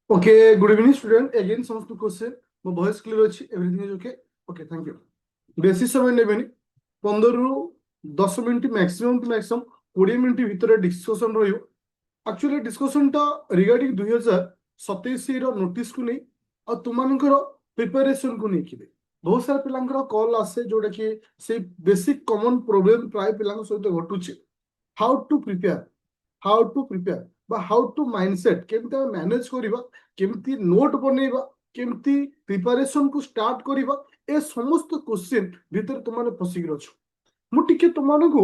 Okay, good evening, student. Again, समस्त question ମୋ voice clear ଅଛି, everything is okay. Okay, thank you. ବେଶୀ ସମୟ ନେବେନି, 15 ରୁ 10 minute maximum to maximum 20 minute ଭିତରେ ଡିସ୍କସନ୍ ରହିବ। ଆକ୍ଚୁଆଲି ଡିସ୍କସନ୍ଟା ରିଗାର୍ଡିଂ 2027 ର ନୋଟିସ୍କୁ ନେଇ ଆଉ ତୁମମାନଙ୍କର ପ୍ରିପାରେସନ୍କୁ ନେଇକି ବହୁତ ସାରା ପିଲାଙ୍କର କଲ୍ ଆସେ ଯୋଉଟା କି ସେଇ ବେସିକ୍ କମନ୍ ପ୍ରୋବ୍ଲେମ୍ ପ୍ରାୟ ପିଲାଙ୍କ ସହିତ ଘଟୁଛି। ହାଉ ଟୁ ପ୍ରିପେୟାର বা ହାଉ ଟୁ ମାଇଣ୍ଡସେଟ୍ କେମିତି ଆମେ ମ୍ୟାନେଜ କରିବା, କେମିତି ନୋଟ୍ ବନେଇବା, କେମିତି ପ୍ରିପାରେସନକୁ ଷ୍ଟାର୍ଟ କରିବା, ଏ ସମସ୍ତ କ୍ୱେଶ୍ଚିନ୍ ଭିତରେ ତୁମମାନେ ଫସିକି ଅଛ। ମୁଁ ଟିକେ ତୁମମାନଙ୍କୁ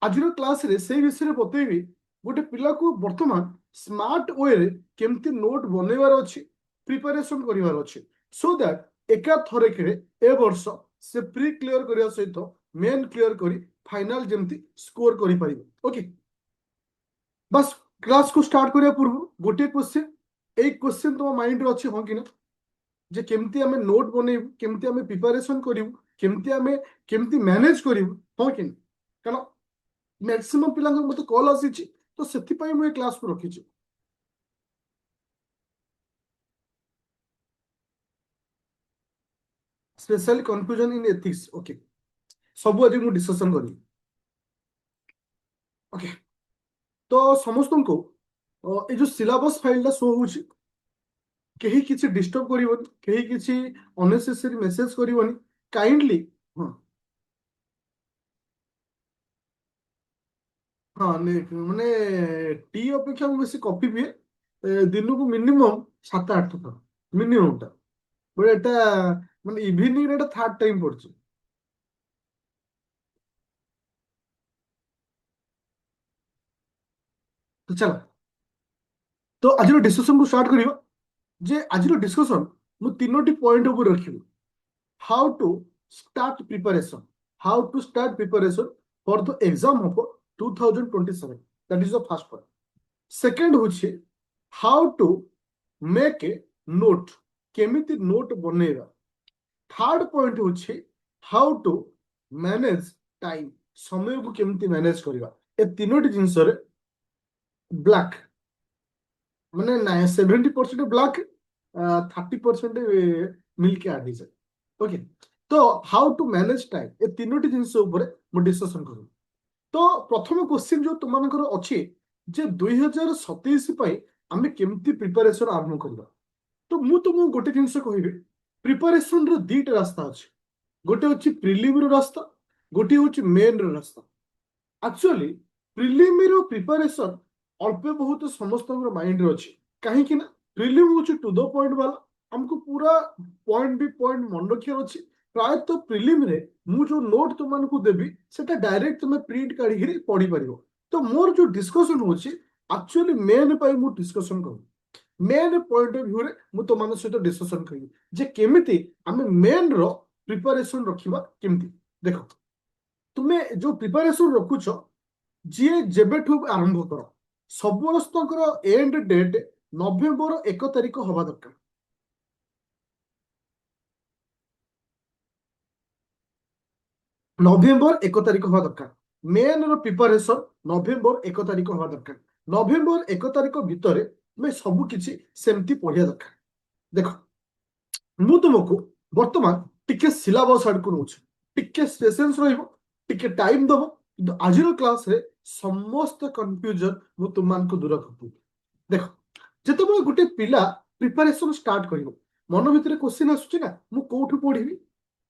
ଆଜିର କ୍ଲାସରେ ସେଇ ବିଷୟରେ ବତେଇବି। ଗୋଟେ ପିଲାକୁ ବର୍ତ୍ତମାନ ସ୍ମାର୍ଟ ୱେରେ କେମିତି ନୋଟ୍ ବନେଇବାର ଅଛି, ପ୍ରିପାରେସନ କରିବାର ଅଛି, ସୋ ଦ୍ୟାଟ୍ ଏକା ଥରକରେ ଏ ବର୍ଷ ସେ ପ୍ରି କ୍ଲିୟର କରିବା ସହିତ ମେନ୍ କ୍ଲିୟର କରି ଫାଇନାଲ ଯେମିତି ସ୍କୋର କରିପାରିବ। ଓକେ, बस क्लास को स्टार्ट करिया पूर्व गोटे क्वेश्चन, एक क्वेश्चन तुम माइंड रे अछि हो कि ना, जे केमती हमें नोट बनेइबु, केमती हमें प्रिपरेशन करिवु, केमती मैनेज करिवु हो कि ना। कारण मैक्सिमम पिला मते कॉल आसी तो सेति पई मु ए क्लास को रखी छी। Specially confusion in ethics. Okay, सब आज मु डिस्कशन करी। ओके, तो समस्त को ए जो सिलेबस फाइल ला शो होची, केही किसी डिस्टर्ब करिवनी, केही किसी अननेसेसरी मेसेज करिवनी काइंडली। हाँ हाँ, माने टी अपेक्षा ମୁଁ ବେଶୀ କଫି ପିଏ। ଦିନକୁ ମିନିମମ୍ 7-8 ଥର ମିନିମମ୍ ଟା। ବଟ୍ ଏଟା ମାନେ ଇଭିନିଂ ରେ ଏଟା ଥାର୍ଡ ଟାଇମ୍ ପଡୁଛି। ତ ଚାଲ, ତ ଆଜିର ଡିସ୍କସନ୍ କୁ ଷ୍ଟାର୍ଟ କରିବା। ଯେ ଆଜିର ଡିସ୍କସନ୍ ମୁଁ ତିନୋଟି ପଏଣ୍ଟ ଉପରେ ରଖିବି। How to start preparation, how to start preparation for the exam of 2027, that is the first point. Second होछि how to make a note, केमिति नोट बनेଇବା। थर्ड पॉइंट होछि हाउ टू मैनेज टाइम, समय को केमिति manage करबा। ए तीनोटी जिंस रे black माने 70% black, 30% milk add his. Okay, तो हाउ टू मैनेज टाइम, ए तीनोटी जिंस ऊपर मु डिस्कशन करू। तो प्रथम क्वेश्चन जो तुमମାନଙ୍କର ଅଛି जे 2027 ପାଇଁ ଆମେ କେମିତି ପ୍ରିପାରେସନ ଆରମ୍ଭ କରିବା। तो ମୁଁ ତୁମକୁ ଗୋଟେ ଜିନିଷ କହିବି, ପ୍ରିପାରେସନ ର ଦିଟା ରାସ୍ତା ଅଛି। गोटे हूँ प्रिलिम रास्ता, गोटे हूँ मेन रास्ता। एक्चुअली प्रिलिम प्रिपरेशन अल्प बहुत समस्त माइंड अच्छी, कहीं प्रिलिम हूँ टू द पॉइंट वाला, हमको पूरा पॉइंट बी पॉइंट मन रखियार अच्छी। प्रायतः प्रिलिम रे मु जो नोट तुमको देवी सेटा डायरेक्ट तुम प्रिंट काढ़ी पढ़ी पार। तो मोर जो डिस्कशन होची एक्चुअली मेन पाई मु डिस्कशन करूँ, मेन पॉइंट ऑफ व्यू रे मु तो मान सहित डिस्कशन करी जे केमिति आमे मेन रो प्रिपरेशन रखिबा केमिति। देखो, तुमे जो प्रिपरेशन रखुछ जी जेबेठू आरंभ कर, समस्तकर एंड डेट नवेम्बर 1 तारिख हवा दरकार। नवेम्बर 1 तारिख हवा दरकार। मेन रो प्रिपरेशन नवेम्बर 1 तारिख हवा दरकार। नवेम्बर 1 तारिख भितर मैं सब किछि सेमती पढ़िया दरकार। देखो, ମୁଁ ତୁମକୁ ବର୍ତ୍ତମାନ ଟିକେ ସିଲାବସ୍ ଆଡକୁ ନଉଛି, ଟିକେ ପେସେନ୍ସ ରହିବ, ଟିକେ ଟାଇମ୍ ଦବ। କିନ୍ତୁ ଆଜିର କ୍ଲାସରେ ସମସ୍ତ କନଫ୍ୟୁଜନ ମୁଁ ତୁମମାନଙ୍କୁ ଦୂର କରିଦେବି। ଦେଖ, ଯେତେବେଳେ ଗୋଟେ ପିଲା ପ୍ରିପାରେସନ ଷ୍ଟାର୍ଟ କରିବ, ମନ ଭିତରେ କ୍ୱେଶ୍ଚିନ୍ ଆସୁଛି ନା, ମୁଁ କୋଉଠୁ ପଢିବି।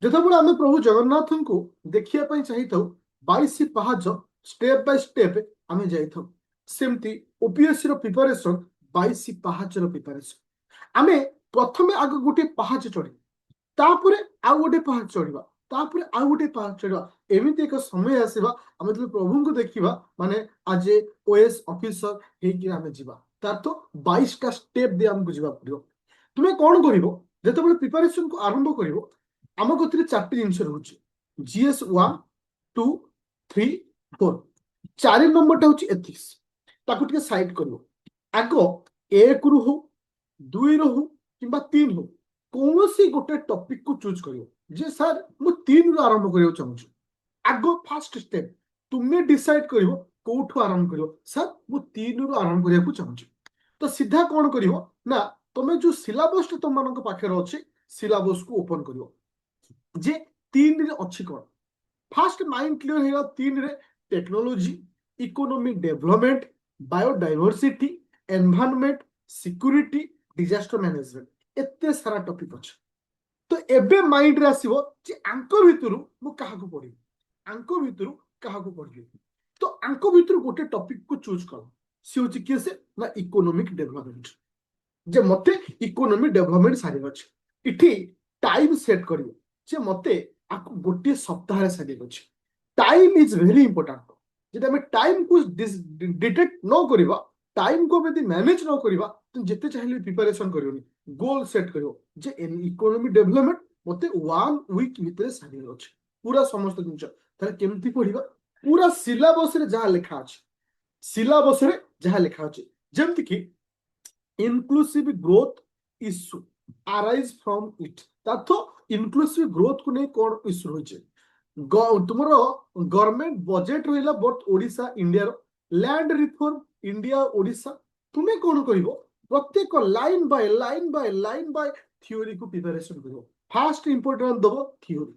ଯେତେବେଳେ ଆମେ ପ୍ରଭୁ ଜଗନ୍ନାଥଙ୍କୁ ଦେଖିବା ପାଇଁ ଚାହିଁଥାଉ, 22 ପାହାଚ ଷ୍ଟେପ ବାଇ ଷ୍ଟେପ ଆମେ ଯାଇଥାଉ। ସେମିତି ଓପିଏସସି ର ପ୍ରିପାରେସନ 22 ପାହାଚର ପ୍ରିପାରେସନ। ଆମେ ପ୍ରଥମେ ଆଗ ଗୋଟେ ପାହାଚ ଚଢିବା, ତାପରେ ଆଉ ଗୋଟେ ପାହାଚ ଚଢିବା, ତାପରେ ଆଉ ଗୋଟେ ପାହାଚ ଚଢିବା। ଏମିତି ଏକ ସମୟ ଆସିବା ଆମେ ଯେତେବେଳେ ପ୍ରଭୁଙ୍କୁ ଦେଖିବା, ମାନେ ଆଜ ଏ ଓଏସ୍ ଅଫିସର ହେଇକି ଆମେ ଯିବା, ତାର ତ 22ଟା ଷ୍ଟେପ ଦେଇ ଆମକୁ ଯିବାକୁ ପଡିବ। ତୁମେ କଣ କରିବ, ଯେତେବେଳେ ପ୍ରିପାରେସନ କୁ ଆରମ୍ଭ କରିବ, ଆମ କତିରେ 4ଟି ଜିନିଷ ରହୁଛି, GS 1, 2, 3, 4। 4 ନମ୍ବରଟା ହଉଛି ଏଥିକ୍ସ। ତାକୁ ଟିକେ ସାଇଡ କରିବ। ଆଗ 1 ରୁ ହଉ, 2 ରୁ ହଉ କିମ୍ବା 3 ହଉ, କୌଣସି ଗୋଟେ ଟପିକ କୁ ଚୁଜ କରିବ ଯେ ସାର୍ ମୁଁ 3 ରୁ ଆରମ୍ଭ କରିବାକୁ ଚାହୁଁଛି। ଆଗ ଫାର୍ଷ୍ଟ ଷ୍ଟେପ ତୁମେ ଡିସାଇଡ କରିବ କୋଉଠୁ ଆରମ୍ଭ କରିବ। ସାର୍ ମୁଁ 3 ରୁ ଆରମ୍ଭ କରିବାକୁ ଚାହୁଁଛି। ତ ସିଧା କଣ କରିବ ନା, तुम्हें जो सिलेबस तुम मान पाखे अच्छे सिलेबस को ओपन कर जे 3 रे अच्छी कौन फास्ट माइंड क्लियर है 3 रे technology economic development biodiversity environment security disaster management एते सारा टॉपिक अच्छे तो एबे माइंड रे आसीबो जे आंको भितरु मु काहा को पढी आंको भितरु काहा को पढी तो आंको भितरु गोटे टॉपिक को चूज कर सी होची के से ना इकोनॉमिक डेवलपमेंट जे मते इकोनॉमिक डेवलपमेंट सारी अछि इठी टाइम सेट करियो जे मते आको गोटे सप्ताह रे सारी अछि टाइम इज वेरी इंपोर्टेंट जे हमें टाइम को डिटेक्ट न करिवा टाइम को यदि मैनेज न करिवा तो जेते चाहिले प्रिपरेशन करियोनी गोल सेट करियो जे इकोनॉमी डेवलपमेंट मते 1 वीक भितर सारी अछि पूरा समस्त जिंस ताले केमती पढिबा पूरा सिलेबस रे जहा लिखा अछि सिलेबस रे जहा लिखा अछि जेमति कि inclusive growth issue arise from it तातो inclusive growth को नहीं कौन इश्यू होइछे तुमरो गवर्नमेंट बजेट रहिला बट ओडिसा इंडिया रो लैंड रिफॉर्म इंडिया ओडिसा तुमे कौन करिवो प्रत्येक line by line by line by theory को प्रिपरेशन करिवो फास्ट इंपोर्टेंट दबो थ्योरी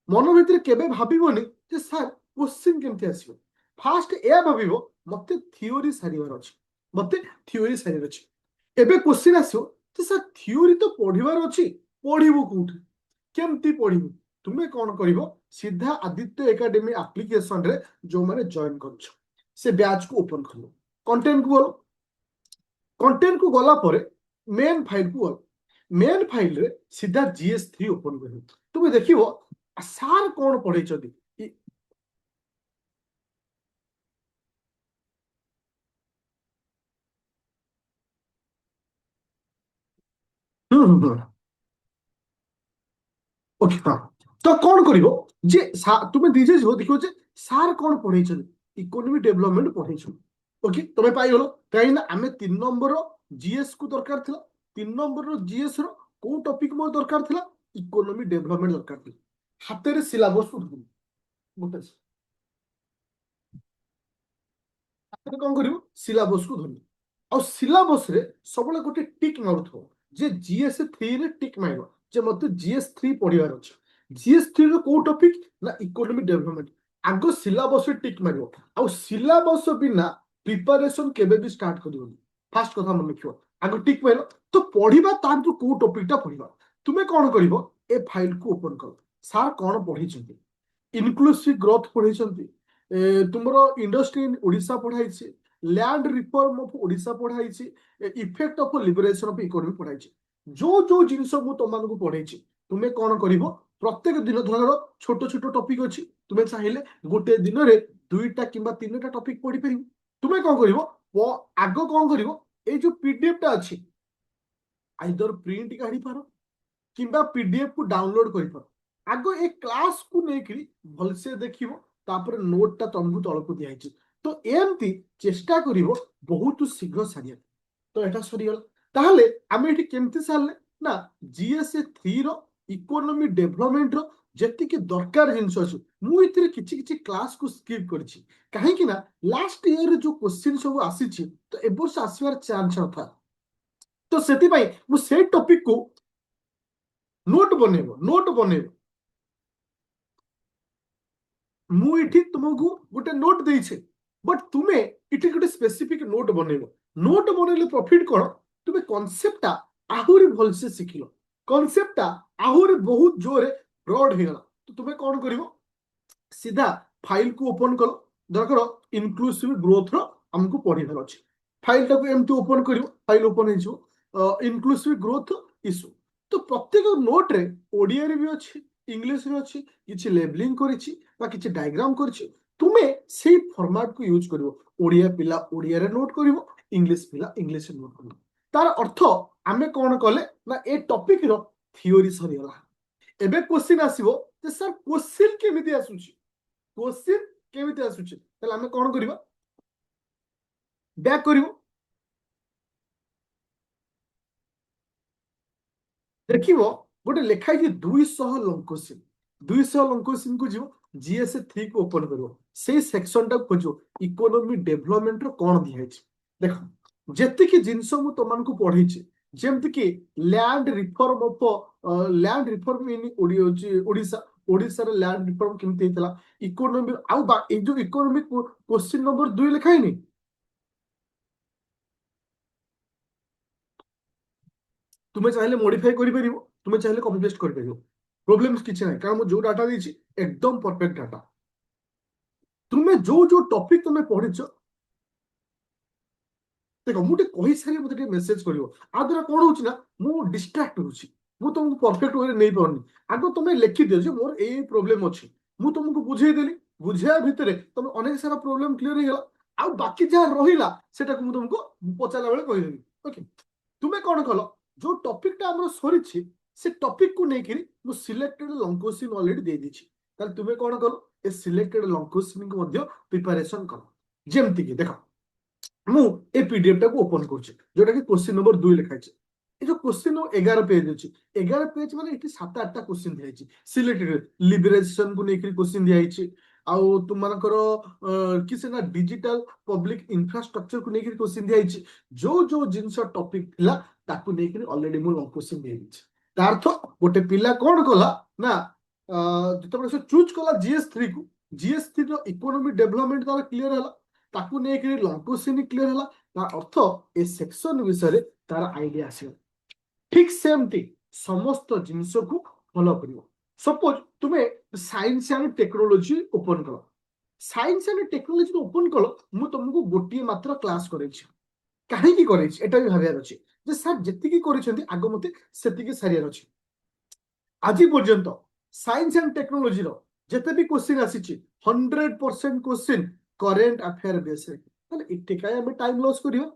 मन भीतर केबे भाबिबोनी जे सर क्वेश्चन केमती आसीबो फास्ट ए भाबिबो मते थ्योरी सारिवार अछि मते थ्योरी सारिवार अछि एबे क्वेश्चन आसो तो सर थ्योरी तो पढ़िबार अछि पढ़िबो कोठी केमती पढ़िबो तुमे कौन करिवो सीधा आदित्य एकेडमी एप्लीकेशन रे जो माने जॉइन करछ से बैच को ओपन करो कंटेंट को बोलो कंटेंट को गला परे मेन फाइल को बोलो मेन फाइल रे सीधा GS3 ओपन करिवो तुमे देखिवो सार कौन पढ़ै छथि ओके हाँ तो कौन करिवो जे तुमे दीजे जो देखियो जे सार कौन पढ़ै छथि इकोनॉमी डेवलपमेंट पढ़ै छथि ओके तुमे पाई गलो काई ना हमें 3 नंबर रो जीएस को दरकार थिला 3 नंबर रो जीएस रो को टॉपिक मो दरकार थिला इकोनॉमी डेवलपमेंट दरकार थिला हाते रे सिलेबस को धरि गोटे हाते कौन करिवो सिलेबस को धरि आ सिलेबस रे सबले गोटे टिक मारुथो जे GS3 रे टिक माइबो जे मते GS3 पढिबार अछि GS3 रो को टॉपिक ना इकोनॉमी डेवलपमेंट आगो सिलेबस रे टिक मारियो आ सिलेबस बिना प्रिपरेशन केबे भी स्टार्ट करियोनी फास्ट कथा मन लिखियो आगो टिक माइलो तो पढिबा तार जो को टॉपिक ता पढिबा तुमे कोन करिवो ए फाइल को ओपन करो सार कोन पढी छथि इनक्लूसिव ग्रोथ पढी छथि तुमरो इंडस्ट्री इन ओडिसा पढाई छै लैंड रिफॉर्म ऑफ ओडिसा पढाई छै effect of liberation of economy पढाई छै जो जो जिंस मु तमान को पढाई छै तुमे कोन करिवो प्रत्येक दिन धर छोट छोट टॉपिक अछि तुमे चाहिले गोटे दिन रे 2टा किबा 3टा टॉपिक पढी परिबो तुमे कोन करिवो आगो कोन करिवो ए जो पीडीएफ टा अछि आइदर प्रिंट काढी पारो किबा पीडीएफ को डाउनलोड करि पारो आगो ए क्लास को नेकरी भलसे देखिवो तापर नोट ता तुमको तळको दिया अछि तो एमती चेष्टा करिवो बहुत शीघ्र सारिया तो एटा सरिगला ताहले आमे एठी केमती सारले ना GS3 रो इकोनॉमी डेवलपमेंट रो जेति के दरकार जिंस अछि मु इतरे किछि किछि क्लास को स्किप करछि काहे कि ना लास्ट ईयर रे जो क्वेश्चन सब आसीछि तो ए वर्ष आसीबार चांस था तो सेति पई मु से टॉपिक को नोट बनेबो मु इठी तुमको गोटे नोट देई छे बट तुमे इठी गोटे स्पेसिफिक नोट बनेबो नोट बनेले प्रॉफिट कोन तुमे कांसेप्ट आहुरी भल से सिखिलो कांसेप्ट आहुरी बहुत जोरे ब्रॉड हे गला तो तुमे कोन करिवो सीधा फाइल को ओपन करो दरकर इनक्लूसिव ग्रोथ रो हमको पढ़ी भेल अछि फाइल टा को एमटी ओपन करिवो फाइल ओपन हे जो इनक्लूसिव ग्रोथ इशू तो प्रत्येक नोट रे ओडिया रे भी अछि इंग्लिश रे अछि किछि लेबलिंग करिछि बा किछि डायग्राम करिछि तुमे सेही फॉर्मेट को यूज करिवो ओडिया पिला ओडिया रे नोट करिवो इंग्लिश पिला इंग्लिश रे नोट करिवो तार अर्थ आमे कोन कले ना ए टॉपिक रो थ्योरी सरी गला एबे क्वेश्चन आसीबो जे सर क्वेश्चन केमिति आसुछि क्वेश्चन केमिति आसुछि तले आमे कोन करिवो बैक करिवो देखिवो गोटे लेखा कि 200 लॉन्ग क्वेश्चन 200 लॉन्ग क्वेश्चन को जीवो GS3 को ओपन करिवो से सेक्शन टा खोजो इकोनॉमी डेवलपमेंट रो कोन दिया छै देखो जेति कि जिंस मु तमान को पढै छै ଯେମିତି କି ଲ୍ୟାଣ୍ଡ ରିଫର୍ମ ଇନ୍ ଓଡ଼ିଶା। ଓଡ଼ିଶାର ଲ୍ୟାଣ୍ଡ ରିଫର୍ମ କେମିତି ହେଇଥିଲା, ଇକୋନୋମି ଆଉ ଏଇ ଯୋଉ ଇକୋନୋମିକ କ୍ୱେଶ୍ଚିନ୍ ନମ୍ବର 2 ଲେଖା ହେଇନି, ତୁମେ ଚାହିଁଲେ ମଡିଫାଇ କରିପାରିବ, ତୁମେ ଚାହିଁଲେ କପି ପେଷ୍ଟ କରିପାରିବ, ପ୍ରୋବ୍ଲେମ କିଛି ନାହିଁ, କାରଣ ମୁଁ ଯୋଉ ଡାଟା ଦେଇଛି ଏକଦମ ପରଫେକ୍ଟ ଡାଟା। ତୁମେ ଯୋଉ ଯୋଉ ଟପିକ ତୁମେ ପଢିଛ, ଦେଖ ମୁଁ ଟିକେ କହିସାରି ମତେ ଟିକେ ମେସେଜ କରିବ। ଆ ଦ୍ୱାରା କଣ ହଉଛି ନା ମୁଁ ଡିଷ୍ଟ୍ରାକ୍ଟ ହଉଛି, ମୁଁ ତମକୁ ପରଫେକ୍ଟ ୱେରେ ନେଇପାରୁନି। ଆଗ ତମେ ଲେଖିଦିଅ ଯେ ମୋର ଏଇ ପ୍ରୋବ୍ଲେମ ଅଛି, ମୁଁ ତମକୁ ବୁଝେଇଦେଲି, ବୁଝେଇବା ଭିତରେ ତମେ ଅନେକ ସାରା ପ୍ରୋବ୍ଲେମ କ୍ଲିୟର ହେଇଗଲା। ଆଉ ବାକି ଯାହା ରହିଲା ସେଟାକୁ ମୁଁ ତମକୁ ପଚାରିଲା ବେଳେ କହିଦେବି। ଓକେ, ତୁମେ କଣ କଲ, ଯୋଉ ଟପିକଟା ଆମର ସରିଛି ସେ ଟପିକକୁ ନେଇକିରି ମୁଁ ସିଲେକ୍ଟେଡ ଲଙ୍ଗ କୋଶ୍ଚିନ୍ ଅଲରେଡି ଦେଇଦେଇଛି। ତାହେଲେ ତୁମେ କଣ କଲ, ଏ ସିଲେକ୍ଟେଡ ଲଙ୍ଗ କୋଶ୍ଚିନ୍ ମଧ୍ୟ ପ୍ରିପାରେସନ କଲ। ଯେମିତିକି ଦେଖ, ମୁଁ ଏ ପିଡିଏଫ ଟାକୁ ଓପନ କରୁଛି, ଯୋଉଟା କି କ୍ୱେଶ୍ଚିନ୍ ନମ୍ବର 2 ଲେଖା ହେଇଛି। ଏ ଯୋଉ କ୍ୱେଶ୍ଚିନ୍ 11 ପେଜ ଅଛି, 11 ପେଜ ମାନେ ଏଠି 7-8ଟା କ୍ୱେଶ୍ଚିନ୍ ଦିଆଯାଇଛି। ସିଲେକ୍ଟେଡ ଲିବରେସନ କୁ ନେଇକି କ୍ୱେଶ୍ଚିନ୍ ଦିଆଯାଇଛି, ଆଉ ତୁମମାନଙ୍କର କିଛି ନା ଡିଜିଟାଲ ପବ୍ଲିକ ଇନଫ୍ରାଷ୍ଟ୍ରକ୍ଚର କୁ ନେଇକି କ୍ୱେଶ୍ଚିନ୍ ଦିଆଯାଇଛି। ଯୋଉ ଯୋଉ ଜିନିଷ ଟପିକ ଥିଲା ତାକୁ ନେଇକି ଅଲରେଡି ମୁଁ ଲଙ୍ଗ କ୍ୱେଶ୍ଚିନ୍ ଦେଇଦେଇଛି। ତା ଅର୍ଥ ଗୋଟେ ପିଲା କଣ କଲା ନା, ଯେତେବେଳେ ସେ ଚୁଜ୍ କଲା GS3 କୁ, GS3 ର ଇକୋନୋମି ଡେଭଲପମେଣ୍ଟ ତାର କ୍ଲିୟର ହେଲା, ତାକୁ ନେଇକି ଲଙ୍ଗ କ୍ୱେଶ୍ଚିନ୍ କ୍ଲିୟର ହେଲା, ତା ଅର୍ଥ ଏ ସେକ୍ସନ ବିଷୟରେ ତାର ଆଇଡିଆ ଆସିବ। ଠିକ ସେମତି ସମସ୍ତ ଜିନିଷକୁ ଫଲୋ କରିବ। ସପୋଜ ତୁମେ ସାଇନ୍ସ ଆଣ୍ଡ ଟେକ୍ନୋଲୋଜି ଓପନ କଲ, ସାଇନ୍ସ ଆଣ୍ଡ ଟେକ୍ନୋଲୋଜି ଓପନ କଲ, ମୁଁ ତମକୁ ଗୋଟିଏ ମାତ୍ର କ୍ଲାସ କରେଇଛି। କାହିଁକି କରେଇଛି ଏଟା ବି ଭାବିବାର ଅଛି, ଯେ ସାର୍ ଯେତିକି କରିଛନ୍ତି ଆଗ ମତେ ସେତିକି ସାରିବାର ଅଛି। ଆଜି ପର୍ଯ୍ୟନ୍ତ ସାଇନ୍ସ ଆଣ୍ଡ ଟେକ୍ନୋଲୋଜିର ଯେତେ ବି କ୍ୱେଶ୍ଚିନ୍ ଆସିଛି 100% କ୍ୱେଶ୍ଚିନ୍ କରେଣ୍ଟ ଆଫେୟାର ବେସରେ। ତାହେଲେ ଏଠି କାଇଁ ଆମେ ଟାଇମ ଲସ୍ କରିବା,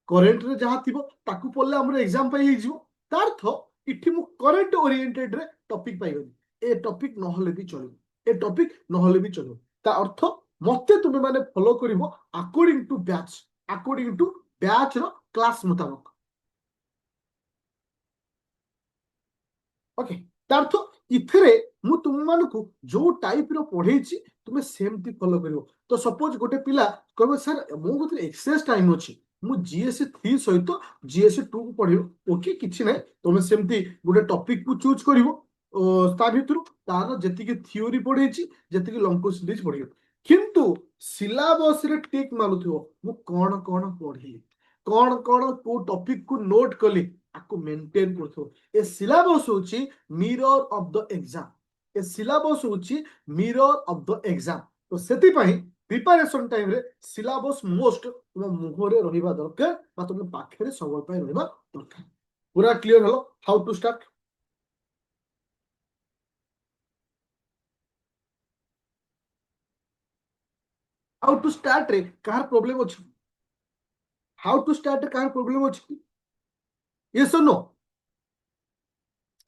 କରେଣ୍ଟରେ ଯାହା ଥିବ ତାକୁ ପଢିଲେ ଆମର ଏକ୍ସାମ ପାଇଁ ହେଇଯିବ। ତା ଅର୍ଥ ଏଠି ମୁଁ କରେଣ୍ଟ ଓରିଏଣ୍ଟେଡରେ ଟପିକ ପାଇଗଲି, ଏ ଟପିକ ନହେଲେ ବି ଚଳିବ, ଏ ଟପିକ ନହେଲେ ବି ଚଳିବ। ତା ଅର୍ଥ ମତେ ତୁମେ ମାନେ ଫଲୋ କରିବ according to batch, according to batch ର କ୍ଲାସ ମୁତାବକ। ଓକେ, ତା ଅର୍ଥ ଇଥିରେ ମୁଁ ତୁମମାନଙ୍କୁ ଯୋଉ ଟାଇପର ପଢେଇଛି ତୁମେ ସେମିତି ଫଲୋ କରିବ। ତ ସପୋଜ ଗୋଟେ ପିଲା କହିବ ସାର୍ ମୋ କତିରେ ଏକ୍ସେସ ଟାଇମ ଅଛି, ମୁଁ GS3 ସହିତ GS2 କୁ ପଢିବ। ଓକେ, କିଛି ନାହିଁ, ତମେ ସେମିତି ଗୋଟେ ଟପିକ କୁ ଚୁଜ କରିବ, ତା ଭିତରୁ ତାର ଯେତିକି ଥିଓରି ପଢେଇଛି, ଯେତିକି ଲଙ୍ଗ କୋଶ୍ଚିନ୍ ଦେଇଛି ପଢିବ। କିନ୍ତୁ ସିଲାବସରେ ଟିକ୍ ମାରୁଥିବ ମୁଁ କଣ କଣ ପଢିଲି, କଣ କଣ କୋଉ ଟପିକ କୁ ନୋଟ କଲି, ଆକୁ ମେଣ୍ଟେନ କରୁଥିବ। ଏ ସିଲାବସ ହଉଛି mirror of the exam, A syllabus ହଉଛି ମିରର ଅଫ ଦ ଏକ୍ସାମ। ତ ସେଥିପାଇଁ ପ୍ରିପାରେସନ ଟାଇମରେ ସିଲାବସ ମୋଷ୍ଟ ତୁମ ମୁହଁରେ ରହିବା ଦରକାର, ବା ତୁମ ପାଖରେ ସବୁବେଳେ ପାଇଁ ରହିବା ଦରକାର। ପୁରା clear hall how to start. How to start ରେ କାହାର ପ୍ରୋବ୍ଲେମ ଅଛି, ହାଉ ଟୁ ଷ୍ଟାର୍ଟ ରେ କାହାର ପ୍ରୋବ୍ଲେମ ଅଛି, ୟେସ୍ ଅର୍ नो?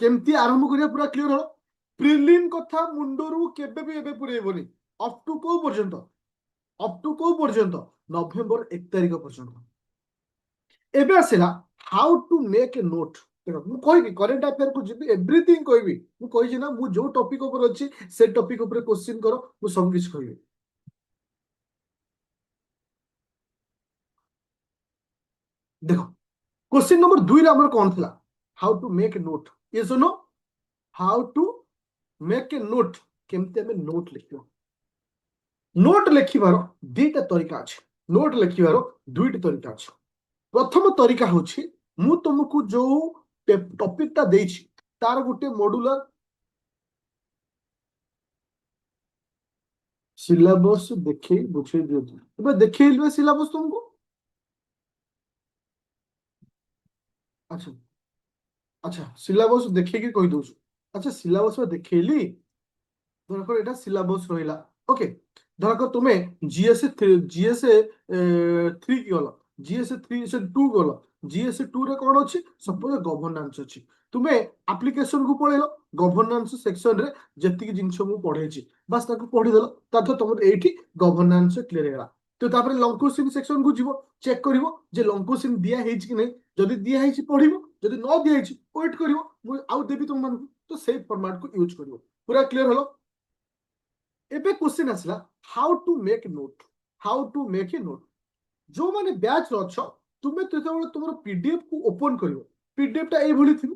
କେମିତି ଆରମ୍ଭ କରିବା ପୁରା କ୍ଲିୟର ହଲ। ପ୍ରିଲିମ କଥା ମୁଣ୍ଡରୁ କେବେ ବି ଏବେ ପୁରେଇବନି। ଅପ୍ ଟୁ କୋଉ ପର୍ଯ୍ୟନ୍ତ, ଅପ୍ ଟୁ କୋଉ ପର୍ଯ୍ୟନ୍ତ, ନଭେମ୍ବର 1 ତାରିଖ ପର୍ଯ୍ୟନ୍ତ। ଏବେ ଆସିଲା ହାଉ ଟୁ ମେକ୍ ଏ ନୋଟ୍। ଦେଖ ମୁଁ କହିବି କରେଣ୍ଟ ଆଫେୟାର କୁ ଯିବି, ଏଭ୍ରିଥିଙ୍ଗ କହିବି। ମୁଁ କହିଛି ନା ମୁଁ ଯୋଉ ଟପିକ ଉପରେ ଅଛି ସେ ଟପିକ ଉପରେ କ୍ୱେଶ୍ଚିନ୍ କର, ମୁଁ ସବୁ କିଛି କହିବି। ଦେଖ क्वेश्चन नंबर 2 ରେ ଆମର କଣ ଥିଲା, how to make a note, yes or no? How to make a note, କେମିତି ଆମେ ନୋଟ୍ ଲେଖିବା। ନୋଟ୍ ଲେଖିବାର ଦିଟା ତରିକା ଅଛି, ନୋଟ୍ ଲେଖିବାର ଦୁଇଟି ତରିକା ଅଛି। ପ୍ରଥମ ତରିକା ହଉଛି ମୁଁ ତୁମକୁ ଯୋଉ ଟପିକଟା ଦେଇଛି ତାର ଗୋଟେ ମଡୁଲାର ସିଲାବସ ଦେଖେଇ ବୁଝେଇ ଦିଅନ୍ତୁ। ଏବେ ଦେଖେଇଲି ସିଲାବସ ତୁମକୁ, ଆଚ୍ଛା ଆଚ୍ଛା ସିଲାବସ ଦେଖେଇକି କହିଦଉଛୁ। ଆଚ୍ଛା ସିଲାବସ ଦେଖେଇଲି, ଧରକ ଏଇଟା ସିଲାବସ ରହିଲା। ଓକେ, ଧରକ ତୁମେ GS3 କି ଗଲ, GS2 ଗଲ, GS2 ରେ କଣ ଅଛି, ସପୋଜ ଗଭର୍ନାନ୍ସ ଅଛି। ତୁମେ ଆପ୍ଲିକେସନ କୁ ପଳେଇଲ, ଗଭର୍ନାନ୍ସ ସେକ୍ସନ ରେ ଯେତିକି ଜିନିଷ ମୁଁ ପଢେଇଛି ବାସ୍ ତାକୁ ପଢିଦେଲ, ତାଠୁ ତମର ଏଇଠି ଗଭର୍ନାନ୍ସ କ୍ଲିୟର ହେଇଗଲା। ତ ତାପରେ ଲଙ୍ଗ କୋଶ୍ଚିନ୍ ସେକ୍ସନ କୁ ଯିବ, ଚେକ୍ କରିବ ଯେ ଲଙ୍ଗ କୋଶ୍ଚିନ୍ ଦିଆ ହେଇଛି କି ନାହିଁ, ଯଦି ଦିଆ ହେଇଛି ପଢିବ, ଯଦି ନ ଦିଆ ହେଇଛି ୱେଟ୍ କରିବ, ମୁଁ ଆଉ ଦେବି ତୁମମାନଙ୍କୁ। ତ ସେଇ ଫର୍ମାଟ କୁ ୟୁଜ କରିବ। ପୁରା କ୍ଲିୟର ହଲ। ଏବେ क्वेश्चन ଆସିଲା ହାଉ to make note, how to make a note. ଯୋଉମାନେ ବ୍ୟାଚ୍ ଅଛ, ତୁମେ ଯେତେବେଳେ ତୁମର ପିଡିଏଫ କୁ ଓପନ କରିବ, पीडीएफ टा এইভଳି থিব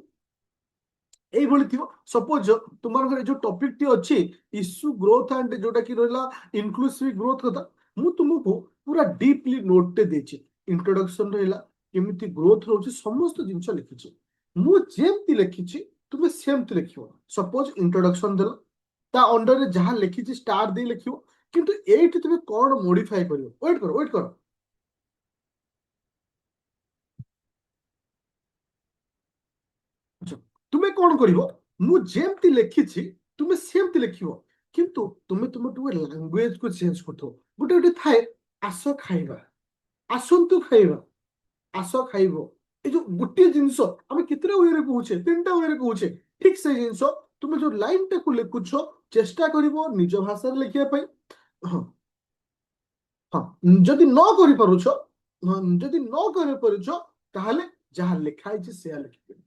এইভଳି থিব सपोज তোমার जो टॉपिक टी अछि इश्यू ग्रोथ एंड जोटा कि रहला इनक्लूसिव ग्रोथ कथा मु तुमको पूरा डीपली नोट टे देछि इंट्रोडक्शन रहला केमिति ग्रोथ रहउछि समस्त जिंस लिखिछि मु जेमति लिखिछि तुमे सेमति लिखियो सपोज इंट्रोडक्शन देला ता अंडर रे जहां लिखिछि स्टार दे लिखियो किंतु एठी तुमे कोन मॉडिफाई करियो वेट करो तुमे कौन करिवो मु जेमति लेखिछि तुमे सेमति लेखिवो किंतु तुमे तुम तुम लैंग्वेज को चेंज करथो गोटे गोटे थाए आस खाइबा आसंतु खाइबा आस खाइबो ए जो गोटे जिंस आमे केतरा वे रे कहूचे तीनटा वे रे कहूचे ठीक से जिंस तुमे जो लाइन टा को लिखुछो चेष्टा करिवो निज भाषा रे लिखिया पई हां हां जदि न करि पारुछो जदि न करि पारुछो ताहाले जहां लिखाइ छै से लिखिबो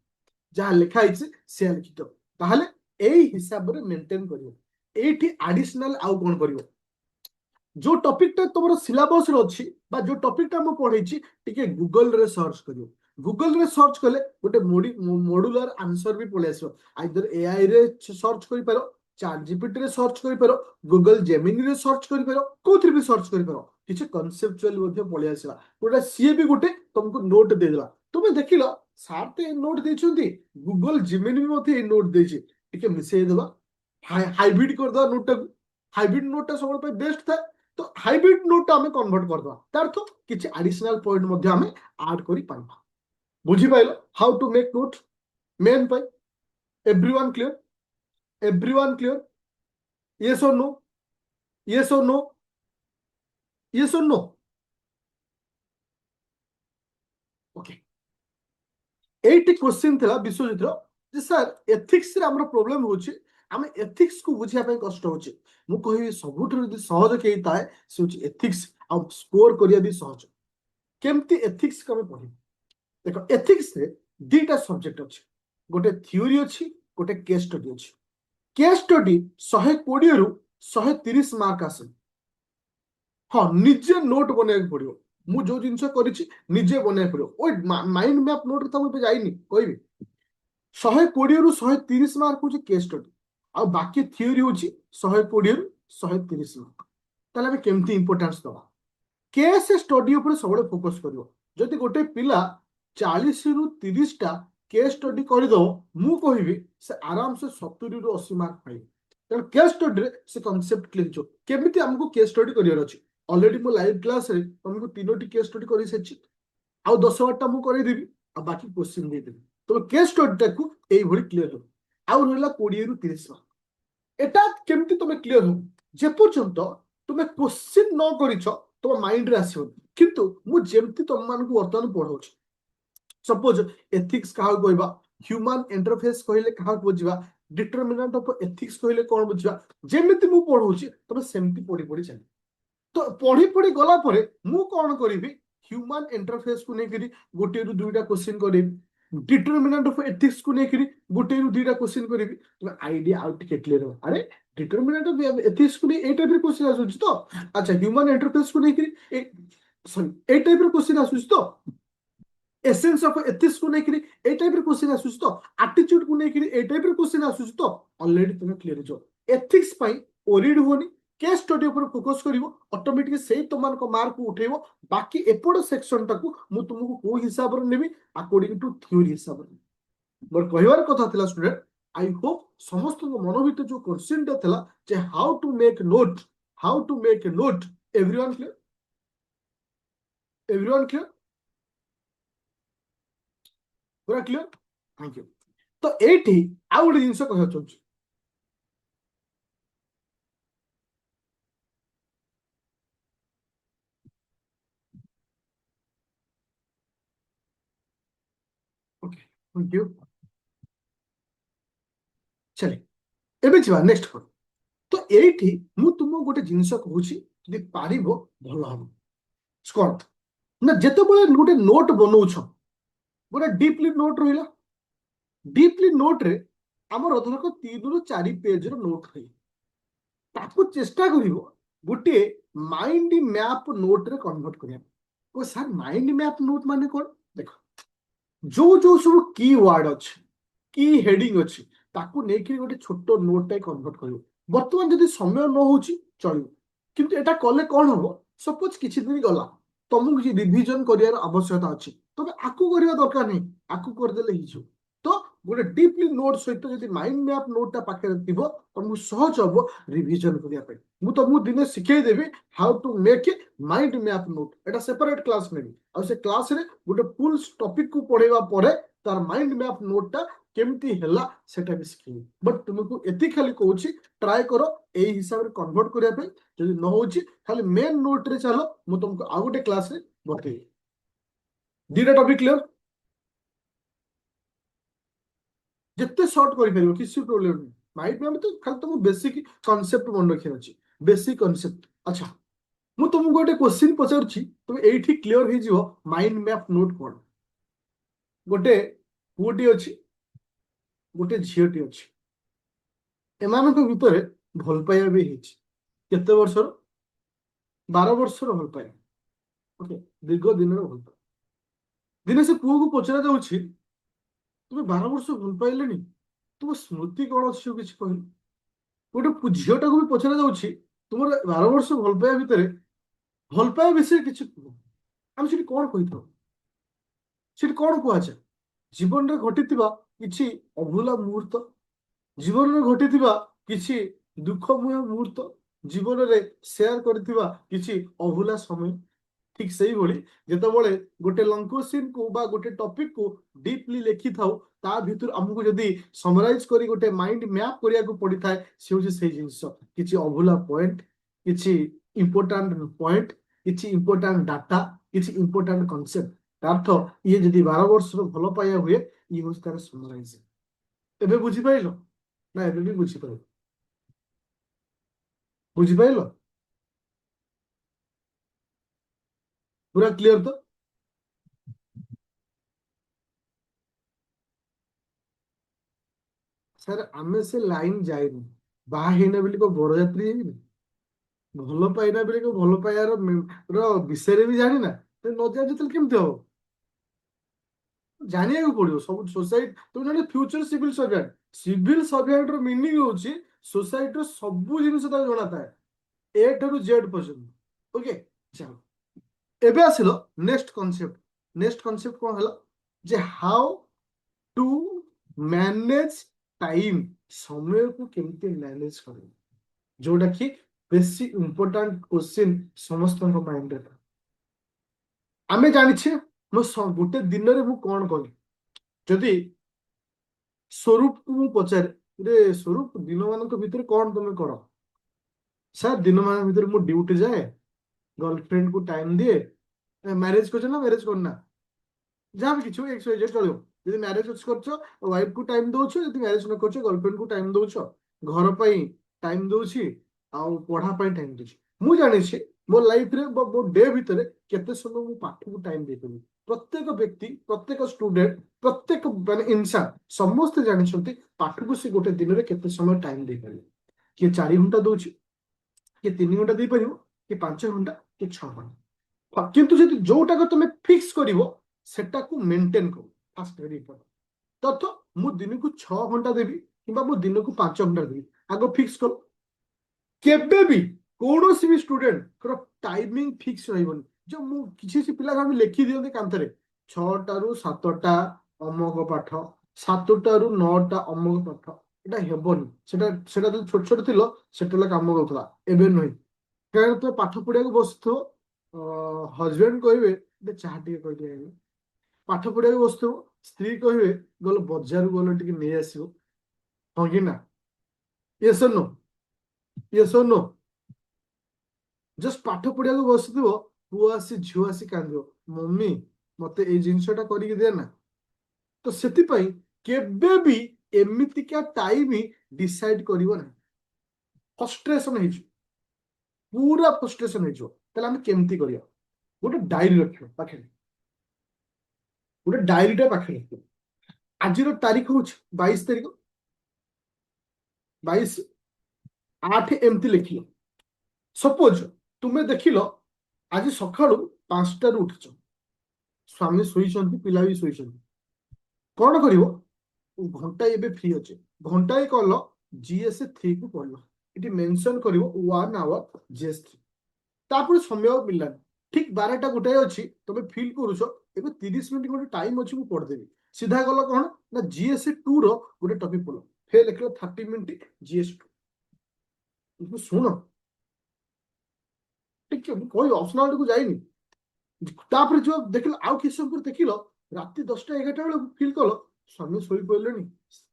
जहाँ लिखाई से लिखित ताहले एई हिसाब रे मेंटेन करियो एठी एडिशनल आउ कोन करियो जो टॉपिक टा तमरो सिलेबस रे अछि बा जो टॉपिक टा हम पढैछि टिके गूगल रे सर्च करियो गूगल रे सर्च कले गोटे मॉड्यूलर आंसर भी पळे आसो आइदर एआई रे सर्च करि पारो चैट जीपीटी रे सर्च करि पारो गूगल जेमिनी रे सर्च करि पारो कोथि भी सर्च करि पारो किछ कॉन्सेप्चुअल मध्ये पळे आसीला गोटे सीए भी गोटे तुमको नोट दे देला तुमे देखिलो सार ते नोट देछुंती गूगल जेमिनी भी मध्ये नोट देछि टिके मिसेई देबा हाइब्रिड कर दो नोट टा हाइब्रिड नोट टा सबले बेस्ट था तो हाइब्रिड नोट आम कन्वर्ट करदे तार तो किसी एडिशनल पॉइंट मध्य आम ऐड करि पारबा बुझी पाइलो हाउ टू मेक नोट मेन पाई everyone clear yes or no yes or no yes or no okay एटी क्वेश्चन थिला विश्वजित रो जे सर एथिक्स रे हमर प्रॉब्लम होछि आमे एथिक्स को बुझिया पे कष्ट होछि मु कहि सबुठ सहज के ताए से होछि एथिक्स आ स्कोर करिया भी सहज केमती एथिक्स कमे पढी देखो एथिक्स रे दीटा सब्जेक्ट अछि गोटे थ्योरी अछि गोटे केस स्टडी अछि केस स्टडी 120 रु 130 मार्क आसे हाँ निजे नोट बने पड़ो मु जो जिनस करिछि निजे बने पड़ो ओ माइंड मैप नोट तो मु जाइनी कहबी 120 रु 130 मार्क होछि केस स्टडी आ बाकी थ्योरी होछि 120 रु 130 मार्क ताले हम केमती इंपोर्टेंस दवा केस स्टडी ऊपर सबले फोकस करियो जदि गोटे पिला 40 रु 30 टा केस स्टडी कर दो मु कहबी से आराम से 70 रु 80 मार्क पाई कारण केस स्टडी रे से कांसेप्ट क्लियर जो केमिति हमको केस स्टडी करियर अछि ऑलरेडी मो लाइव क्लास रे तुमको तीनोटी केस स्टडी करि सेछि आ 10 बारटा मु करि देबी आ बाकी क्वेश्चन दे देबी तो केस स्टडी टाकू एई भली क्लियर हो आ रहला 20 रु 30 मार्क एटा केमिति तुमे क्लियर हो जे पर्यंत तुमे क्वेश्चन न करिछ तुम माइंड रे आसीबो किंतु मु जेमति तुम मान को वर्तमान पढौछ सपोज एथिक्स कहा कहबा ह्यूमन इंटरफेस कहले कहा बुझिबा डिटरमिनेंट ऑफ एथिक्स कहले कोन बुझिबा जेमति मु पढौछ तुम सेमति पढी पढी चल तो पढ़ी पढ़ी गला परे मु कोन करिवि ह्यूमन इंटरफेस को नेकरी गोटे रु दुईटा क्वेश्चन करिवि डिटरमिनेंट ऑफ एथिक्स को नेकरी गोटे रु दुईटा क्वेश्चन करिवि तुम आईडिया आउट के क्लियर हो अरे डिटरमिनेंट ऑफ एथिक्स को ए टाइप रे क्वेश्चन आसुछ तो अच्छा ह्यूमन इंटरफेस को नेकरी सॉरी ए टाइप रे क्वेश्चन आसुछ तो एसेंस ऑफ एथिक्स को नेकरी ए टाइप रे क्वेश्चन आसुछ तो एटीट्यूड को नेकरी ए टाइप रे क्वेश्चन आसुछ तो ऑलरेडी तुम क्लियर हो एथिक्स पई ओरिड होनी केस स्टडी ऊपर फोकस करिवो ऑटोमेटिक से तुमन को मार्क उठेबो बाकी एपड सेक्शन टाकू मु तुमको को हिसाब रे नेबी अकॉर्डिंग टू थ्योरी हिसाब रे मोर कहवार कथा थिला स्टूडेंट आई होप समस्त को मन भीतर जो क्वेश्चन ता थिला जे how to make a note everyone clear पूरा क्लियर थैंक यू तो एठी आ गोटे जिंस कह चलछि ओके थैंक यू चले एबे छिबा नेक्स्ट पर तो एठी मु तुम गोटे जिंस कहूछि जदि पारिबो भलो हम स्कोर ना जेते बळे गोटे नोट बनौछ गोटे डीपली नोट रहिला डीपली नोट रे हमर धरक 3 रु 4 पेज रो नोट रही ताकू चेष्टा करिवो गोटे माइंड मैप नोट रे कन्वर्ट करिया ओ सर माइंड मैप नोट माने कोन देखो जो जो सब की वर्ड अच्छे की हेडिंग अच्छे ताकू नेकी गोटे छोट नोट टाइप कन्वर्ट करियो बर्तमान जदि समय न होची चलियो किंतु एटा कले कौन हबो सपोज किछि दिन गला तुमको किछि रिवीजन करियार आवश्यकता अछि तबे आकु करिया दरकार नहीं आकु कर देले हिजो तो गोटे डीपली नोट सहित जदि माइंड मैप नोट पाखे थिबो तुमको सहज हबो रिवीजन करिया पे मु तुमको दिने सिखै देबी how to make a mind map note एटा सेपरेट क्लास नेबी आ से क्लास रे गोटे फुल टॉपिक को पढ़ेवा परे तार माइंड मैप नोट टा केमती हैला सेटा भी सिखिबी बट तुमको एति खाली कहूची ट्राई करो एई हिसाब रे कन्वर्ट करिया पे जदि न होची खाली मेन नोट रे चलो मु तुमको आ गोटे क्लास रे बतेई दीटा टॉपिक क्लियर जिते शॉर्ट कर परिबो किसी प्रॉब्लम नहीं माइंड मैप तो खाली तुमको बेसिक कांसेप्ट मन रखिया अछि बेसिक कांसेप्ट अच्छा मु तुमको गोटे क्वेश्चन पचारुची तुम एठी क्लियर हे जिवो माइंड मैप नोट कोन गोटे पुओटी अछि गोटे झीलटी अछि एमानक भितरे भल पाइबा भी ହେଇଛି କେତେ ବର୍ଷର 12 ବର୍ଷର ଭଲ ପାଇବା ଓକେ ଦୀର୍ଘ ଦିନର ଭଲ ପାଇବା ଦିନେ ସେ ପୁଅକୁ ପଚରା ଯାଉଛି ତୁମେ 12 ବର୍ଷ ଭଲ ପାଇଲେଣି ତୁମ ସ୍ମୃତି କଣ ଅଛି କିଛି କହିଲ ଗୋଟେ ଝିଅଟାକୁ ବି ପଚରା ଯାଉଛି ତୁମର 12 ବର୍ଷ ଭଲ ପାଇବା ଭିତରେ ଭଲ ପାଇବା ବିଷୟରେ କିଛି କୁହ ଆମେ ସେଠି କଣ କହିଥାଉ ସେଠି କଣ କୁହାଯାଏ ଜୀବନରେ ଘଟିଥିବା କିଛି ଅଭୁଲା ମୁହୂର୍ତ୍ତ ଜୀବନରେ ଘଟିଥିବା କିଛି ଦୁଃଖମୟ ମୁହୂର୍ତ୍ତ ଜୀବନରେ ସେୟାର କରିଥିବା କିଛି ଅଭୁଲା ସମୟ ଠିକ ସେଇଭଳି ଯେତେବେଳେ ଗୋଟେ ଲଙ୍ଗ କୋଶ୍ଚିନ୍ କୁ ବା ଗୋଟେ ଟପିକ କୁ ଡିପଲି ଲେଖିଥାଉ ତା ଭିତରୁ ଆମକୁ ଯଦି ସମରାଇଜ କରି ଗୋଟେ ମାଇଣ୍ଡ ମ୍ୟାପ କରିବାକୁ ପଡିଥାଏ ସେ ହଉଛି ସେଇ ଜିନିଷ କିଛି ଅଭୁଲା ପଏଣ୍ଟ କିଛି ଇମ୍ପୋର୍ଟାଣ୍ଟ ପଏଣ୍ଟ କିଛି ଇମ୍ପୋର୍ଟାଣ୍ଟ ଡାଟା କିଛି ଇମ୍ପୋର୍ଟାଣ୍ଟ କନସେପ୍ଟ ଅର୍ଥ ଇଏ ଯଦି 12 ବର୍ଷର ଭଲ ପାଇବା ହୁଏ ଇଏ ହଉଛି ତାର ସମରାଇଜ ଏବେ ବୁଝିପାରିଲ ନା ଏବେ ବି ବୁଝିପାରିଲ ବୁଝିପାରିଲ ପୁରା କ୍ଲିୟର ତ ସାର୍ ଆମେ ସେ ଲାଇନ ଯାଇନୁ ବାହା ହେଇନା ବୋଲି କଣ ବରଯାତ୍ରୀ ହେଇନି ଭଲ ପାଇନା ବୋଲି କଣ ଭଲ ପାଇବାର ର ବିଷୟରେ ବି ଜାଣିନା ନ ଜାଣିଛ ତାହେଲେ କେମିତି ହବ ଜାଣିବାକୁ ପଡିବ ସବୁ ସୋସାଇଟି ତୁମେ ଜାଣିଛ ଫ୍ୟୁଚର ସିଭିଲ ସର୍ଭେଣ୍ଟ ର ମିନିଂ ହଉଛି ସୋସାଇଟିର ସବୁ ଜିନିଷ ତାକୁ ଜଣା ଥାଏ ଏ ଠାରୁ ଜେଡ୍ ପର୍ଯ୍ୟନ୍ତ ଓକେ ଚାଲ ଏବେ ଆସିଲ ନେକ୍ସଟ କନସେପ୍ଟ କଣ ହେଲା ଯେ ହାଉ ଟୁ ମ୍ୟାନେଜ ଟାଇମ ସମୟକୁ କେମିତି ମ୍ୟାନେଜ କରିବ ଯୋଉଟା କି ବେଶୀ ଇମ୍ପୋର୍ଟାଣ୍ଟ କ୍ୱେଶ୍ଚିନ୍ ସମସ୍ତଙ୍କ ମାଇଣ୍ଡରେ ଥାଏ ଆମେ ଜାଣିଛେ ଗୋଟେ ଦିନରେ ମୁଁ କଣ କଲି ଯଦି ସ୍ୱରୂପକୁ ମୁଁ ପଚାରେ ରେ ସ୍ୱରୂପ ଦିନମାନଙ୍କ ଭିତରେ କଣ ତମେ କର ସାର୍ ଦିନମାନଙ୍କ ଭିତରେ ମୁଁ ଡ୍ୟୁଟି ଯାଏ गर्लफ्रेंड को टाइम दिए मैरिज कर ना मैरिज करना जहाँ भी किसी एक्स वाई जेड चलो यदि मैरिज कर वाइफ को टाइम दौछ यदि मैरिज न कर गर्लफ्रेंड को टाइम दौछ घर पर टाइम दौछि आउ पढ़ा टाइम दौछि मु जानी मो लाइफ रे मो डे भितर केते समय मु पाठ को टाइम दे पारि प्रत्येक व्यक्ति प्रत्येक स्टूडेंट प्रत्येक माने इंसान समस्त जानिछंती पाठ को से गोटे दिन रे केते समय टाइम दे पारि किए 4 घंटा दौछि किए 3 घंटा दे पारिबो कि 5 घंटा कि 6 घंटा किंतु जदि जोटाक तुम फिक्स करिवो सेटाकू मेंटेन करो फास्ट वेरी इंपोर्टेंट तथ मु दिन को 6 घंटा देवी कि मु दिन को 5 घंटा देवी आगो फिक्स करो केबे भी कौनसी भी स्टूडेंट टाइमिंग फिक्स रहिबनी जो मु किसी से पिला हम लिखि दियंते कांतरे 6टा रु 7टा अमक पाठ 7टा रु 9टा अमक पाठ एटा हेबनी सेटा जो छोट छोट थिलो सेटला काम करथला एबे नहीं କାରଣ ତୁମେ ପାଠ ପଢିବାକୁ ବସୁଥିବ ହଜବେଣ୍ଡ କହିବେ ଟିକେ ଚାହା ଟିକେ କହିଦିଏ ଆଜ୍ଞା ପାଠ ପଢିବାକୁ ବସୁଥିବ ସ୍ତ୍ରୀ କହିବେ ଗଲ ବଜାରକୁ ଗଲ ଟିକେ ନେଇ ଆସିବ ହଁ କି ନା Yes or no Yes or no just ପାଠ ପଢିବାକୁ ବସୁଥିବ ପୁଅ ଆସି ଝିଅ ଆସି କାନ୍ଦିବ ମମି ମତେ ଏଇ ଜିନିଷଟା କରିକି ଦେ ନା ତ ସେଥିପାଇଁ କେବେ ବି ଏମିତିକା ଟାଇମ ଡିସାଇଡ କରିବ ନାହିଁ ଫ୍ରଷ୍ଟ୍ରେସନ ହେଇଯିବ पूरा फ्रस्ट्रेशन हो ताहले केमती करिया गोटे डायरी रखियो पाखे गोटे डायरीटा पाखे रखियो आज तारीख हूँ 22 तारीख 22/8 एमती लिखिल सपोज तुम्हें देखिल आज सका 5टारू उठिच स्वामी शोई पिला भी शोई कौन कर घंटा एबे फ्री अच्छे घंटाए कल जीएस 3 को पढ़ल ये मेंशन कर 1 आवर जीएस 3 तापर समय मिललानी ठीक 12टा गोटाए अच्छी तुम फिल करुच ए 30 मिनिट गोटे टाइम अच्छी मुझे पढ़देवी सीधा गल कौन ना जीएस 2 रोटे टपिक पढ़ फिर लिख 30 मिनिट जीएस 2 शुण ठीक कह ऑप्शनल को जाइनी तापर जो देख आउ किस समय देखिल राति 10टा 11टा बेले फिल कल स्वामी शोई पड़े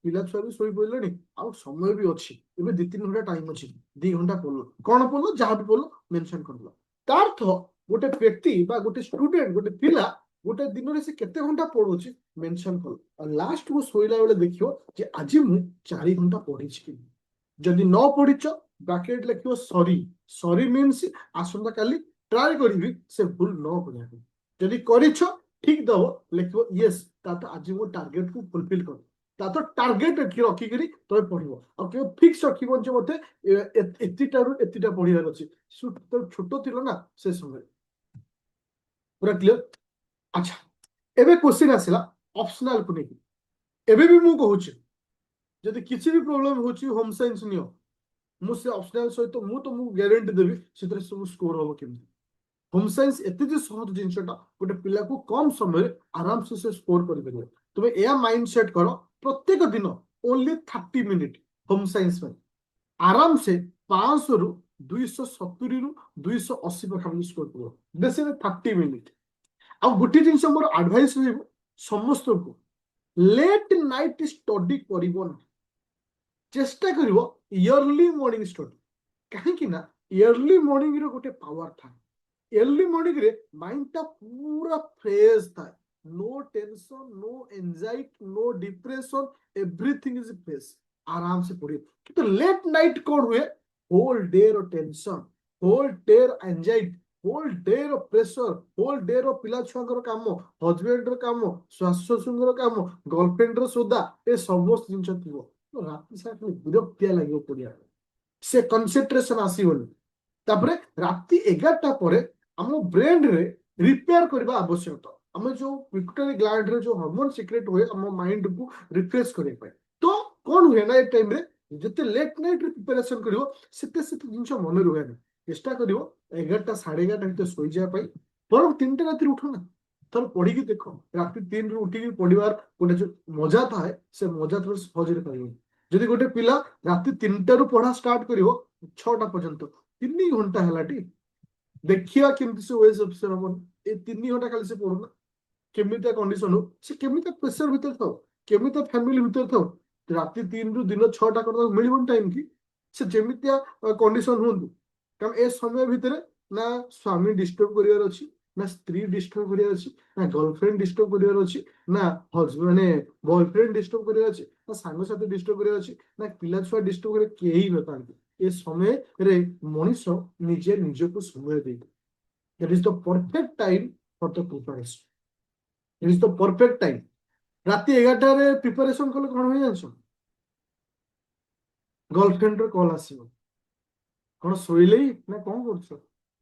पिला छुआ भी शोई पड़े आउ समय भी अच्छी ए 2-3 घंटा टाइम अच्छी 2 घंटा पढ़ल कौन पढ़ल जहाँ भी पढ़ल मेनसन कर तार्थ गोटे व्यक्ति गोटे स्टूडेंट गोटे पिला गोटे दिन में से केते घंटा पढ़ुची मेंशन कल और लास्ट को शोला बेले देखियो जे आज मु 4 घंटा पढ़ी जदि न पढ़ीच ब्रैकेट लिखियो सॉरी सॉरी मीन्स आसंता काली ट्राई करी से भूल न करिया जदि करिछ ठीक दब लिखियो यस ता तो आज मो टारगेट को फुलफिल कर ता तो टारगेट रखी करी तबे पढ़िबो और केवल फिक्स रखिबो जे मते एतिटा रु एतिटा पढ़िबार अछि तो छोटो थिलो ना से समय पूरा क्लियर अच्छा एबे क्वेश्चन आसिला ऑप्शनल को नहीं एबे भी मु कहूची जदि किसी भी प्रॉब्लम होची होम साइंस नियो मुझसे ऑप्शनल सहित मु तुमको गारंटी देवी से सब स्कोर हम केमती होम साइंस एत सहज जिनटा गोटे पिला को कम समय आराम से स्कोर कर तुम्हें यह माइंड सेट कर प्रत्येक दिन ओनली 30 मिनिट होम साइंस में आराम से 500 रु 270 रु 280 पाखापाखि स्कोर कर बेसी 30 मिनिट आ गोटे जिन मोर एडवाइस समस्त को लेट नाइट स्टडी कर चेष्टा कर इयरली मॉर्निंग स्टडी कहीं ना इयरली मॉर्निंग रो गोटे पावर था अर्ली मॉर्निंग रे माइंड टा पूरा फ्रेश था no tension no anxiety no depression everything is fresh आराम से पढ़िए किंतु लेट नाइट कौन हुए होल डे रो टेंशन होल डे रो एंजाइटी होल डे रो प्रेशर होल डे रो पिला छुआ काम हजबैंड रो काम शाशु शशुर काम गर्लफ्रेंड रो सोदा ए समस्त जिन थी तो राति सारा विरक्तिया लगे पढ़िया से कनसेंट्रेशन आसबनी तापरे राति 11टा पर आम ब्रेन रे रिपेयर करबा आवश्यक आम जो पिट्यूटरी ग्लैंड रे जो हार्मोन सीक्रेट हुए आम माइंड को रिफ्रेश करने पाए तो कौन हुए ना ए टाइम रे जिते लेट नाइट रे प्रिपरेशन करिवो सेते सेते जिंस मन रुहे ना चेष्टा करिवो 11टा 11:30 भितर सोई जा पाई पर 3टा राति उठो ना थोड़ा पढ़ी की देखो राति 3 रु उठी पढ़िबार गोटे जो मजा थाए से मजा थोड़ा सहज रे पाइबो जदि गोटे पिला राति 3टा रु पढ़ा स्टार्ट करिवो 6टा पर्यंत 3 घंटा हलाटी देखिया केमती से ओएस ऑफिसर हमन ए 3 घंटा खाली से पढ़ुना केमिता कंडीशन हो से केमिता प्रेशर भीतर थाओ केमिता फैमिली भीतर थाओ राति 3 रु दिन 6टा करता मिलिबन टाइम की से जेमितिया कंडीशन होंतु कारण ए समय भीतर ना स्वामी डिस्टर्ब करिवार अछि ना स्त्री डिस्टर्ब करिवार अछि ना गर्लफ्रेंड डिस्टर्ब करिवार अछि ना हस्बैंड माने बॉयफ्रेंड डिस्टर्ब करिवार अछि ना सांग साथी डिस्टर्ब करिवार अछि ना पिला छुआ डिस्टर्ब करे केही नतांती ए समय रे मनीष निजे निजे को समय दे that is the perfect time for the preparation it is the perfect time राति 11टा रे प्रिपरेशन कले कोन होय जानछ गर्लफ्रेंड रे कॉल आसीबो कोन सोइले ना कोन करछ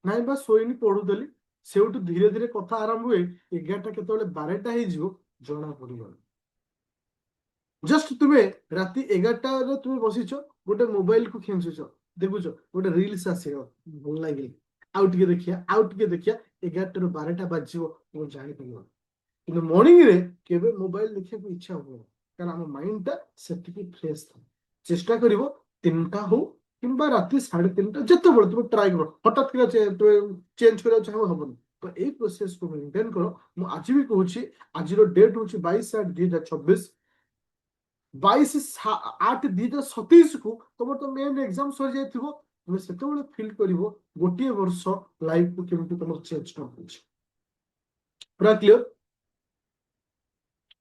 नाइ बा सोइनी पढुदली सेउटु धीरे धीरे कथा आरंभ हुए 11टा केतले 12टा हे जिवो जणा पडिगला जस्ट तुम्हें राति 11टा रे तुम बसिछ गोटे मोबाइल को खेंचुछ देखुछ गोटे रील्स आसीबो भल लागिल आउट के देखिया 11टा रु 12टा बाजिबो तो जानि परिबो कि मॉर्निंग रे केबे मोबाइल देखिया को इच्छा हो कारण हम माइंड टा सेटिकी फ्रेश था चेष्टा करिवो 3टा हो किंबा राति 3:30 जते बळ तुम ट्राई करो हठात के चेंज करा चाहो हबन तो ए प्रोसेस को मेंटेन करो मु आज भी कहूची आज रो डेट होची 22/8/2026 22/8/2027 को तुम तो मेन एग्जाम सर जाय थिबो तुम सेते बळे फील करिवो गोटिए वर्ष लाइफ को केमति तुम चेंज कर पूरा क्लियर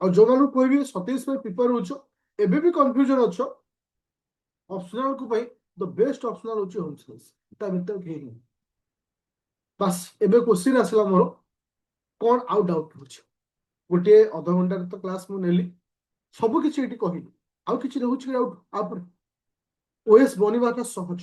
और जो मानु कोई भी 27 में प्रिपेयर होछो एबे भी कंफ्यूजन अच्छो ऑप्शनल को भाई द बेस्ट ऑप्शनल होची होम साइंस ता भीतर के नहीं बस एबे क्वेश्चन आसला मोर कोन आउट आउट होछ गोटे आधा घंटा तो क्लास मु नेली सब किछि एटी कहिली आउ किछि रहउछ आउट आपर ओएस बनिबाटा सहज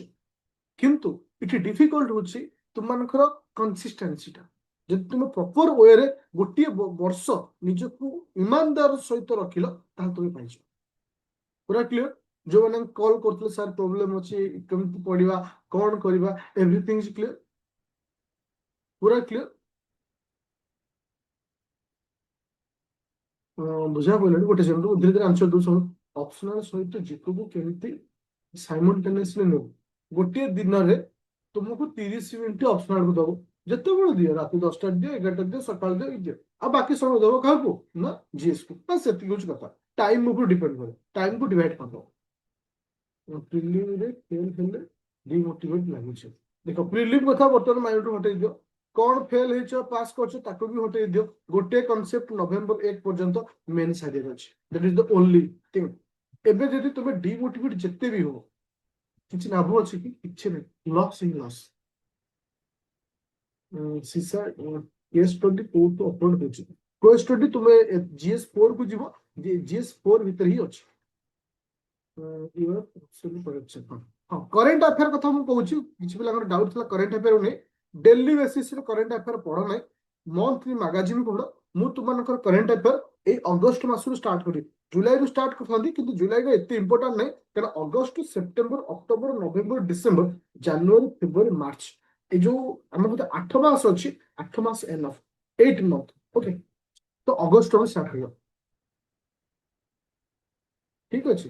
किंतु इट डिफिकल्ट होची तुम मानकर कंसिस्टेंसी टा ଯଦି ତୁମେ ପ୍ରପର ୱେରେ ଗୋଟିଏ ବର୍ଷ ନିଜକୁ ଇମାନଦାର ସହିତ ରଖିଲ ତାହେଲେ ତୁମେ ପାଇଛ। ପୁରା କ୍ଲିୟର? ଯୋଉମାନେ କଲ୍ କରୁଥିଲେ ସାର୍ ପ୍ରୋବ୍ଲେମ ଅଛି କେମିତି ପଢିବା କଣ କରିବା ଏଭ୍ରିଥିଙ୍ଗ ଇଜ କ୍ଲିୟର? ପୁରା କ୍ଲିୟର? ବୁଝା ପଡ଼ିଲାଣି। ଗୋଟେ ସେକେଣ୍ଡ ଧୀରେ ଧୀରେ ଆନ୍ସର ଦଉ ଶୁଣ। ଅପସନାଲ ସହିତ ଜିକୁକୁ କେମିତି ସାଇମultaneously ନେବୁ? ଗୋଟିଏ ଦିନରେ ତୁମକୁ 30 ମିନିଟ୍ ଅପସନାଲକୁ ଦବ। ଯେତେବେଳେ ଦିଅ, ରାତି 10ଟାରେ ଦିଅ, 11ଟାରେ ଦିଅ, ସକାଳେ ଦିଅ, ଦିଅ। ଆଉ ବାକି ସମୟ ଦବ କାହାକୁ? ନା ଜିଏସ୍ କୁ। ବାସ୍ ସେତିକି ହଉଛି କଥା। ଟାଇମ ଉପରେ ଡିପେଣ୍ଡ କରେ, ଟାଇମକୁ ଡିଭାଇଡ କରିଦବ। ପ୍ରିଲିମରେ ଫେଲ ହେଲେ ଡିମୋଟିଭେଟ ଲାଗୁଛି। ଦେଖ ପ୍ରିଲିମ କଥା ବର୍ତ୍ତମାନ ମାଇଣ୍ଡରୁ ହଟେଇ ଦିଅ। କଣ ଫେଲ ହେଇଛ ପାସ୍ କରିଛ ତାକୁ ବି ହଟେଇ ଦିଅ। ଗୋଟେ କନସେପ୍ଟ ନଭେମ୍ବର 1 ପର୍ଯ୍ୟନ୍ତ ମେନ୍ ସାରିବାର ଅଛି। That is the only thing. ଏବେ ଯଦି ତୁମେ ଡିମୋଟିଭେଟ ଯେତେ ବି ହବ କିଛି ଲାଭ ଅଛି କି? କିଛି ନାହିଁ। ଲସ୍ ହିଁ ଲସ୍। ସିସା କେସ୍ ଷ୍ଟଡି କୋଉଠୁ ଅପଲୋଡ ହେଉଛି? କେସ୍ ଷ୍ଟଡି ତୁମେ GS4 କୁ ଯିବ। GS4 ଭିତରେ ହିଁ ଅଛି। ହଁ କରେଣ୍ଟ ଆଫେୟାର କଥା ମୁଁ କହୁଛି। କିଛି ପିଲାଙ୍କର ଡାଉଟ୍ ଥିଲା କରେଣ୍ଟ ଆଫେୟାର ନେଇ। ଡେଲି ବେସିସରେ କରେଣ୍ଟ ଆଫେୟାର ପଢ ନାହିଁ, ମନ୍ଥଲି ମାଗାଜିନ୍ ପଢ। ମୁଁ ତୁମମାନଙ୍କର କରେଣ୍ଟ ଆଫେୟାର ଏଇ ଅଗଷ୍ଟ ମାସରୁ ଷ୍ଟାର୍ଟ କରିବି। ଜୁଲାଇରୁ ଷ୍ଟାର୍ଟ କରିଥାନ୍ତି କିନ୍ତୁ ଜୁଲାଇରେ ଏତେ ଇମ୍ପୋର୍ଟାଣ୍ଟ ନାହିଁ, କାରଣ August, September, October, November, December, January, February, March, এই ଯୋଉ ଆମର ବୋଧେ 8 ମାସ ଅଛି, 8 ମାସ ଏନଫ୍, 8 ମନ୍ଥ। ଓକେ, ତ ଅଗଷ୍ଟରୁ ଷ୍ଟାର୍ଟ ହେବ। ଠିକ ଅଛି।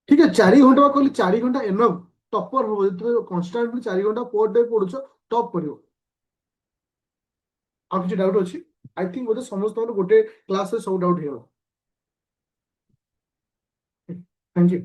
ঠিক আছে 4 ঘন্টা ବା କହିଲି 4 ঘন্টা ଏନଫ୍। ଟପର ହବ ଯଦି ତୁମେ କନଷ୍ଟାଣ୍ଟଲି 4 ଘଣ୍ଟା ପର ଡେ ପଢୁଛ ଟପ୍ କରିବ। ଆଉ କିଛି ଡାଉଟ୍ ଅଛି? ଆଇ ଥିଙ୍କ ବୋଧେ ସମସ୍ତଙ୍କର ଗୋଟେ କ୍ଲାସରେ ସବୁ ଡାଉଟ୍ ହେଇଗଲା। Thank you.